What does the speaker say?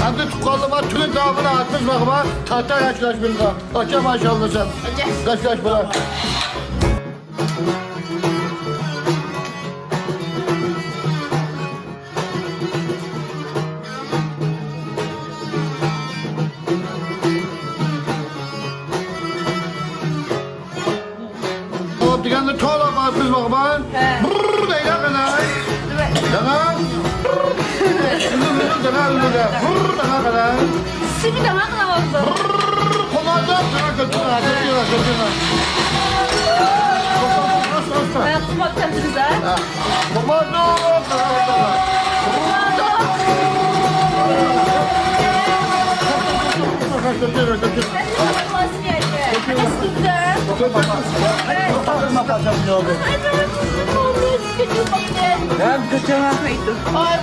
Hem de tukallı var, tülün dağını atmış bakma. Tahta yaşlaş bunda. Kaça maşallah sen. Kaç bırak. O dikende tuğla atmış bakma. Brrrr neyle kadar. Tamam. Ünlü de. Brrrr ne kadar. Seni de makla oldu. Komandan sana götürme. Hayatım bak kendinize. Komando. Götür. Ay,